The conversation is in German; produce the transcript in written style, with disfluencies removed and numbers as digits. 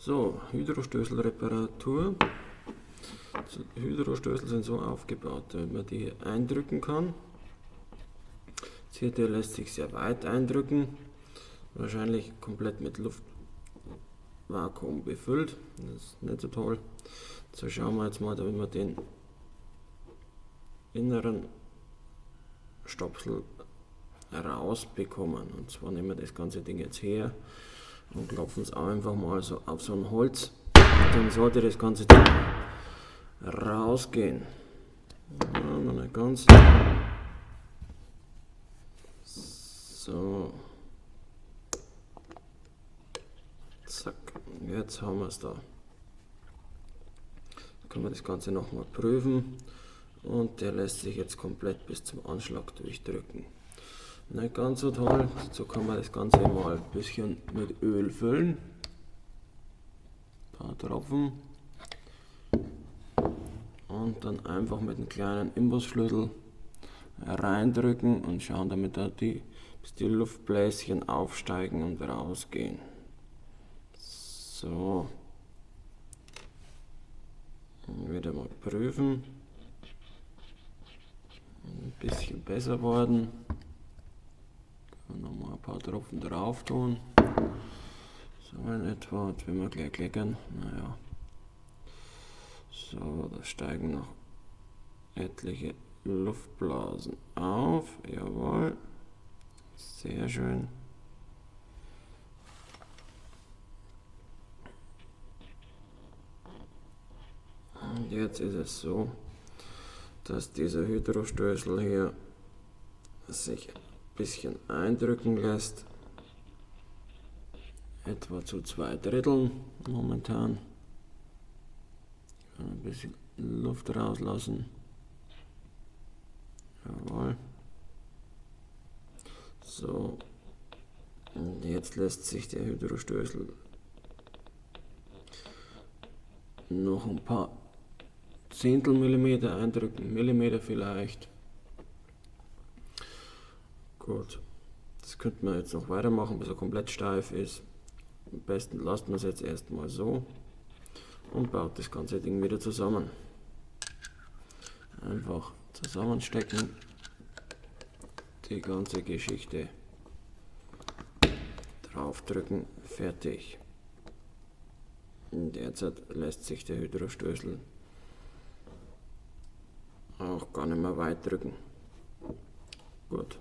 So, Hydrostößelreparatur. Hydrostößel sind so aufgebaut, damit man die eindrücken kann. Jetzt hier lässt sich sehr weit eindrücken, wahrscheinlich komplett mit Luftvakuum befüllt. Das ist nicht so toll. So schauen wir jetzt mal, damit wir den inneren Stopsel rausbekommen. Und zwar nehmen wir das ganze Ding jetzt her und klopfen es einfach mal so auf so ein Holz. Dann sollte das ganze Ding rausgehen. Ja, noch nicht ganz. So. Zack. Jetzt haben wir es da. Jetzt können wir das Ganze nochmal prüfen. Und der lässt sich jetzt komplett bis zum Anschlag durchdrücken. Nicht ganz so toll. So kann man das Ganze mal ein bisschen mit Öl füllen. Ein paar Tropfen. Und dann einfach mit einem kleinen Imbusschlüssel reindrücken und schauen, damit da bis die Luftbläschen aufsteigen und rausgehen. So. Und wieder mal prüfen. Ein bisschen besser worden. Nochmal ein paar Tropfen drauf tun. So in etwa, jetzt werden wir gleich klicken. Naja. So, da steigen noch etliche Luftblasen auf. Jawohl. Sehr schön. Und jetzt ist es so, dass dieser Hydrostößel hier sich ein bisschen eindrücken lässt. Etwa zu 2/3 momentan. Ein bisschen Luft rauslassen. Jawohl. So. Und jetzt lässt sich der Hydrostößel noch ein paar Zehntel Millimeter eindrücken, Millimeter vielleicht. Gut. Das könnte man jetzt noch weitermachen, bis er komplett steif ist. Am besten lasst man es jetzt erstmal so und baut das ganze Ding wieder zusammen. Einfach zusammenstecken, die ganze Geschichte draufdrücken, fertig. Und derzeit lässt sich der Hydrostößel auch gar nicht mehr weit drücken. Gut.